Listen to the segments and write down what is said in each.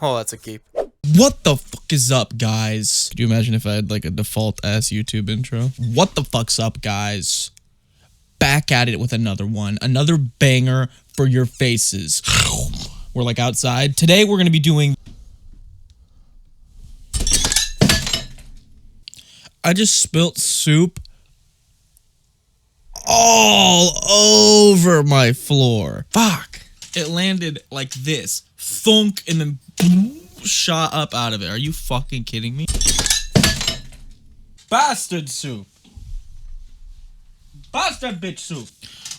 Oh, that's a keep. What the fuck is up, guys? Could you imagine if I had like a default ass YouTube intro? What the fuck's up, guys? Back at it with another one. Another banger for your faces. We're like outside. Today we're gonna be doing... I just spilt soup all over my floor. Fuck. It landed like this. Thunk, and then shot up out of it. Are you fucking kidding me? Bastard soup. Bastard bitch soup.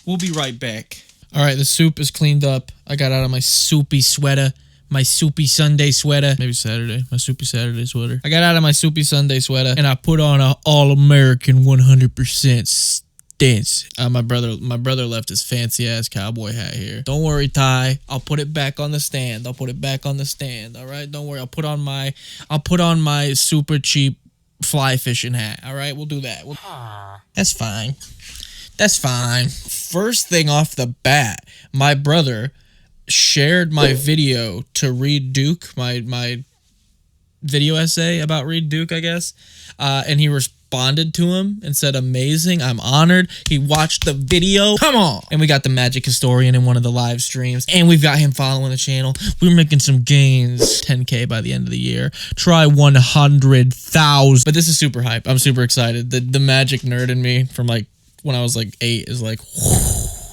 We'll be right back. Alright, the soup is cleaned up. I got out of my soupy sweater. My soupy Sunday sweater. Maybe Saturday. My soupy Saturday sweater. I got out of my soupy Sunday sweater and I put on a all-American 100% stance. My brother left his fancy ass cowboy hat here. Don't worry, Ty. I'll put it back on the stand. All right, don't worry. I'll put on my super cheap fly fishing hat. All right, we'll do that. That's fine. That's fine. First thing off the bat, my brother shared my video to Reed Duke, my video essay about Reed Duke, I guess, and he responded to him and said, amazing, I'm honored. He watched the video. Come on. And we got the Magic Historian in one of the live streams, and we've got him following the channel. We're making some gains. 10K by the end of the year. Try 100,000. But this is super hype. I'm super excited. The Magic nerd in me from like when I was like 8 is like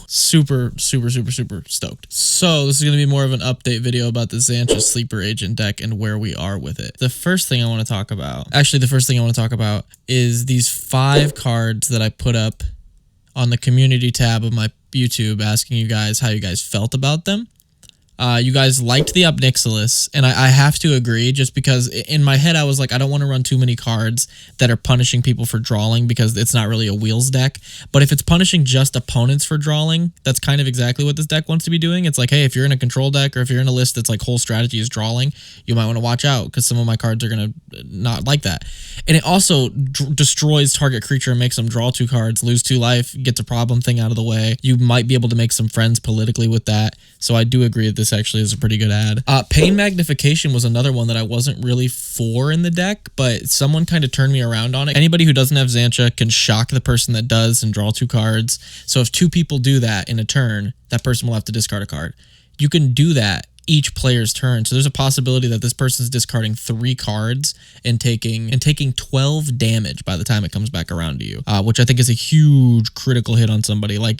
super stoked. So this is going to be more of an update video about the Xantcha Sleeper Agent deck and where we are with it. The first thing I want to talk about is these 5 cards that I put up on the community tab of my YouTube asking you guys how you guys felt about them. You guys liked the Obnixilis, and I have to agree, just because in my head I was like, I don't want to run too many cards that are punishing people for drawing because it's not really a wheels deck. But if it's punishing just opponents for drawing, that's kind of exactly what this deck wants to be doing. It's like, hey, if you're in a control deck or if you're in a list that's like whole strategy is drawing, you might want to watch out because some of my cards are going to not like that. And it also destroys target creature and makes them draw 2 cards, lose 2 life, gets a problem thing out of the way. You might be able to make some friends politically with that. So I do agree that this actually is a pretty good ad. Pain Magnification was another one that I wasn't really for in the deck, but someone kind of turned me around on it. Anybody who doesn't have Xantcha can shock the person that does and draw 2 cards. So if 2 people do that in a turn, that person will have to discard a card. You can do that each player's turn. So there's a possibility that this person's discarding 3 cards and taking 12 damage by the time it comes back around to you, which I think is a huge critical hit on somebody. Like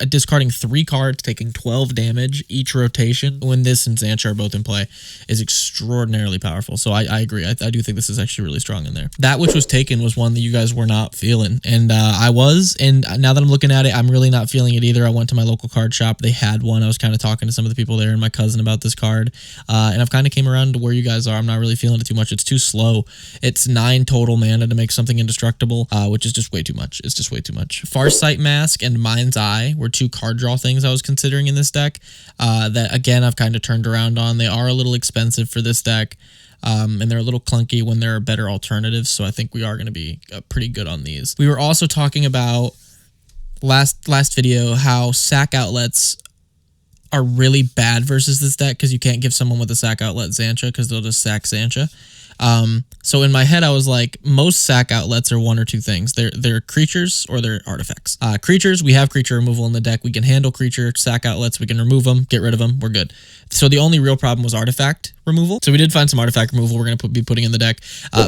discarding 3 cards, taking 12 damage each rotation when this and Xantcha are both in play is extraordinarily powerful. So I agree. I do think this is actually really strong in there. That which was taken was one that you guys were not feeling, and I was, and now that I'm looking at it, I'm really not feeling it either. I went to my local card shop. They had one. I was kind of talking to some of the people there and my cousin about this card, and I've kind of came around to where you guys are. I'm not really feeling it too much. It's too slow. It's 9 total mana to make something indestructible, which is just way too much. It's just way too much. Farsight Mask and Mind's Eye were 2 card draw things I was considering in this deck that, again, I've kind of turned around on. They are a little expensive for this deck, and they're a little clunky when there are better alternatives, so I think we are going to be pretty good on these. We were also talking about last video how sack outlets are really bad versus this deck because you can't give someone with a sack outlet Xantcha because they'll just sack Xantcha. So in my head, I was like, most sack outlets are 1 or 2 things. They're creatures or they're artifacts. Creatures, we have creature removal in the deck. We can handle creature. Sack outlets, we can remove them, get rid of them. We're good. So the only real problem was artifact removal. So we did find some artifact removal we're going to be putting in the deck.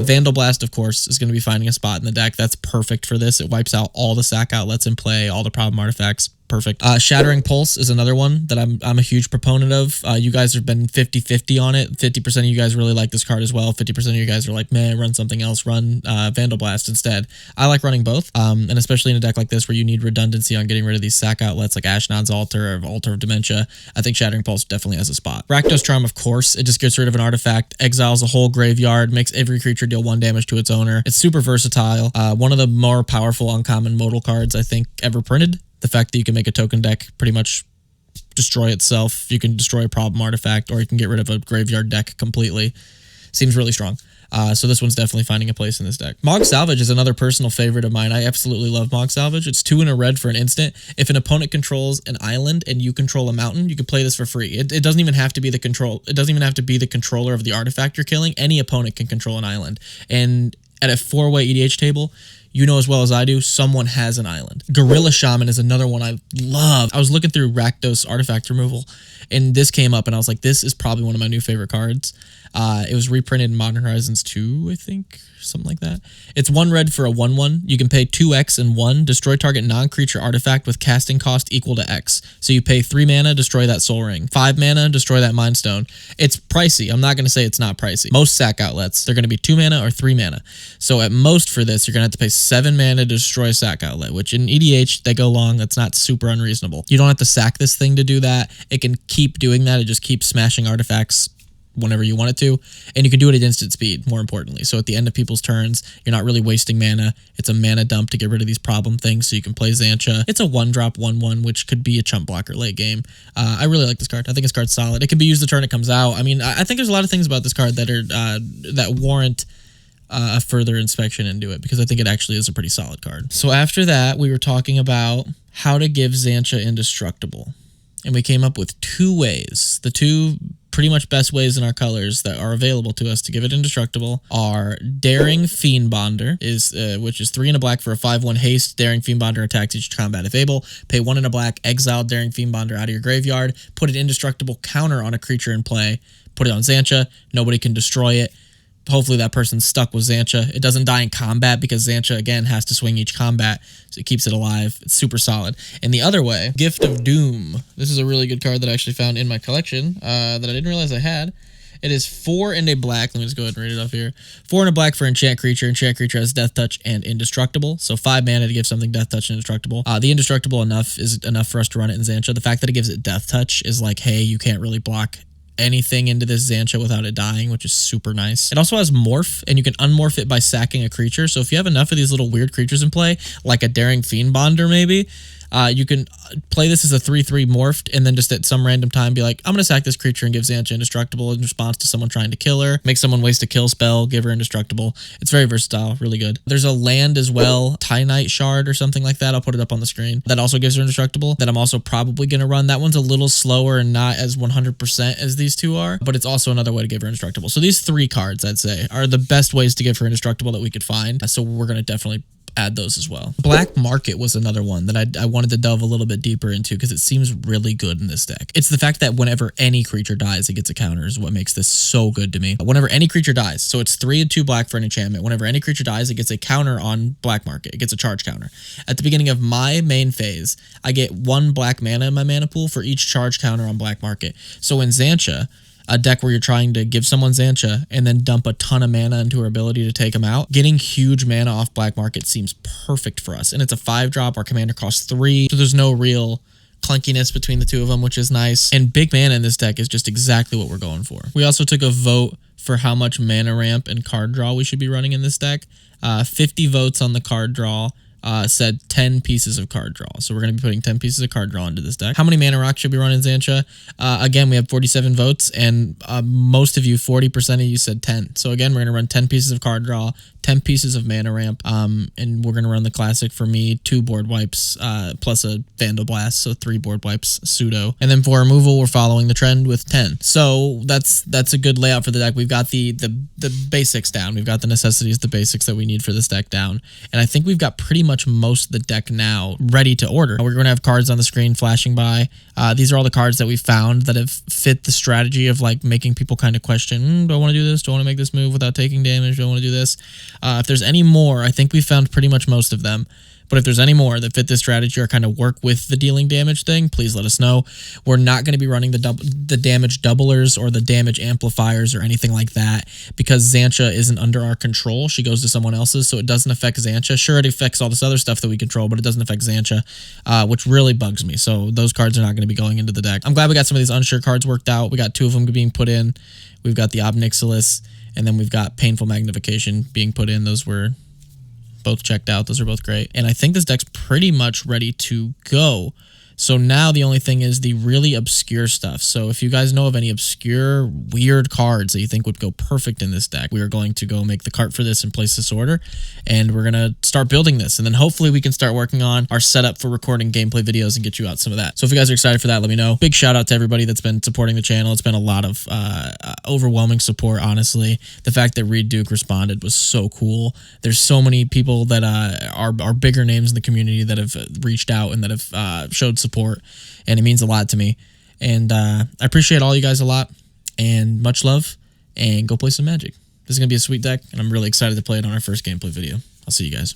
Vandal Blast, of course, is going to be finding a spot in the deck. That's perfect for this. It wipes out all the sack outlets in play, all the problem artifacts. Perfect. Shattering Pulse is another one that I'm a huge proponent of. You guys have been 50-50 on it. 50% of you guys really like this card as well. 50% of you guys are like, man, run something else. Run Vandal Blast instead. I like running both, and especially in a deck like this where you need redundancy on getting rid of these sack outlets like Ashnod's Altar or Altar of Dementia. I think Shattering Pulse definitely has a spot. Rakdos Charm, of course. It just gets rid of an artifact, exiles a whole graveyard, makes every creature deal 1 damage to its owner. It's super versatile. One of the more powerful uncommon modal cards I think ever printed. The fact that you can make a token deck pretty much destroy itself. You can destroy a problem artifact, or you can get rid of a graveyard deck completely. Seems really strong. So this one's definitely finding a place in this deck. Mog Salvage is another personal favorite of mine. I absolutely love Mog Salvage. It's 2 in a red for an instant. If an opponent controls an island and you control a mountain, you can play this for free. It doesn't even have to be the control. It doesn't even have to be the controller of the artifact you're killing. Any opponent can control an island. And at a 4-way EDH table, you know as well as I do, someone has an island. Gorilla Shaman is another one I love. I was looking through Rakdos artifact removal, and this came up, and I was like, this is probably one of my new favorite cards. It was reprinted in Modern Horizons 2, I think, something like that. It's 1 red for a 1/1. You can pay 2x and 1, destroy target non-creature artifact with casting cost equal to X. So you pay 3 mana, destroy that Soul Ring. 5 mana, destroy that Mind Stone. It's pricey. I'm not going to say it's not pricey. Most sack outlets, they're going to be 2 mana or 3 mana. So at most for this, you're going to have to pay 7 mana to destroy a sack outlet, which in EDH, they go long. That's not super unreasonable. You don't have to sack this thing to do that. It can keep doing that. It just keeps smashing artifacts whenever you want it to, and you can do it at instant speed, more importantly. So at the end of people's turns, you're not really wasting mana. It's a mana dump to get rid of these problem things, so you can play Xantcha. It's a 1-drop 1/1, which could be a chump blocker late game. I really like this card. I think this card's solid. It can be used the turn it comes out. I mean, I think there's a lot of things about this card that are that warrant a further inspection into it, because I think it actually is a pretty solid card. So after that, we were talking about how to give Xantcha indestructible, and we came up with 2 ways. The 2 pretty much best ways in our colors that are available to us to give it indestructible are Daring Fiendbonder, which is 3 and a black for a 5/1 haste. Daring Fiendbonder attacks each combat if able. Pay 1 and a black, exile Daring Fiendbonder out of your graveyard, put an indestructible counter on a creature in play, put it on Xantcha, nobody can destroy it. Hopefully that person's stuck with Xantcha. It doesn't die in combat because Xantcha, again, has to swing each combat, so it keeps it alive. It's super solid. And the other way, Gift of Doom. This is a really good card that I actually found in my collection that I didn't realize I had. It is 4 and a black. Let me just go ahead and read it off here. 4 and a black for enchant creature. Enchant creature has death touch and indestructible. So 5 mana to give something death touch and indestructible. The indestructible is enough for us to run it in Xantcha. The fact that it gives it death touch is like, hey, you can't really block anything into this Xantcha without it dying, which is super nice. It also has morph, and you can unmorph it by sacking a creature. So if you have enough of these little weird creatures in play, like a Daring Fiendbonder maybe, you can play this as a 3/3 morphed, and then just at some random time be like, I'm going to sack this creature and give Xantcha indestructible in response to someone trying to kill her. Make someone waste a kill spell, give her indestructible. It's very versatile, really good. There's a land as well, Tynite Shard or something like that. I'll put it up on the screen. That also gives her indestructible, that I'm also probably going to run. That one's a little slower and not as 100% as these 2 are, but it's also another way to give her indestructible. So these 3 cards, I'd say, are the best ways to give her indestructible that we could find. So we're going to definitely add those as well. Black Market was another one that I wanted to delve a little bit deeper into because it seems really good in this deck. It's the fact that whenever any creature dies, it gets a counter is what makes this so good to me. Whenever any creature dies, so it's 3 and 2 black for an enchantment. Whenever any creature dies, it gets a counter on Black Market. It gets a charge counter. At the beginning of my main phase, I get 1 black mana in my mana pool for each charge counter on Black Market. So in Xantcha, a deck where you're trying to give someone Xantcha and then dump a ton of mana into her ability to take them out, getting huge mana off Black Market seems perfect for us. And it's a 5-drop. Our commander costs 3, so there's no real clunkiness between the 2 of them, which is nice. And big mana in this deck is just exactly what we're going for. We also took a vote for how much mana ramp and card draw we should be running in this deck. 50 votes on the card draw. Said 10 pieces of card draw. So we're going to be putting 10 pieces of card draw into this deck. How many mana rocks should we run in Xantcha? Again, we have 47 votes, and most of you, 40% of you said 10. So again, we're going to run 10 pieces of card draw, 10 pieces of mana ramp, and we're going to run the classic for me, 2 board wipes, plus a Vandal Blast, so 3 board wipes, pseudo. And then for removal, we're following the trend with 10. So that's a good layout for the deck. We've got the basics down. We've got the necessities, the basics that we need for this deck down. And I think we've got pretty much most of the deck now ready to order. We're going to have cards on the screen flashing by. These are all the cards that we found that have fit the strategy of like making people kind of question, do I want to do this? Do I want to make this move without taking damage? Do I want to do this? If there's any more, I think we found pretty much most of them. But if there's any more that fit this strategy or kind of work with the dealing damage thing, please let us know. We're not going to be running the damage doublers or the damage amplifiers or anything like that because Xantcha isn't under our control. She goes to someone else's, so it doesn't affect Xantcha. Sure, it affects all this other stuff that we control, but it doesn't affect Xantcha, which really bugs me. So those cards are not going to be going into the deck. I'm glad we got some of these unsure cards worked out. We got 2 of them being put in. We've got the Obnixilis, and then we've got Painful Magnification being put in. Those were both checked out. Those are both great. And I think this deck's pretty much ready to go. So now the only thing is the really obscure stuff. So if you guys know of any obscure, weird cards that you think would go perfect in this deck, we are going to go make the cart for this and place this order. And we're going to start building this. And then hopefully we can start working on our setup for recording gameplay videos and get you out some of that. So if you guys are excited for that, let me know. Big shout out to everybody that's been supporting the channel. It's been a lot of overwhelming support, honestly. The fact that Reed Duke responded was so cool. There's so many people that are bigger names in the community that have reached out and that have showed support, and it means a lot to me. And I appreciate all you guys a lot, and much love, and go play some Magic. This is going to be a sweet deck, and I'm really excited to play it on our first gameplay video. I'll see you guys.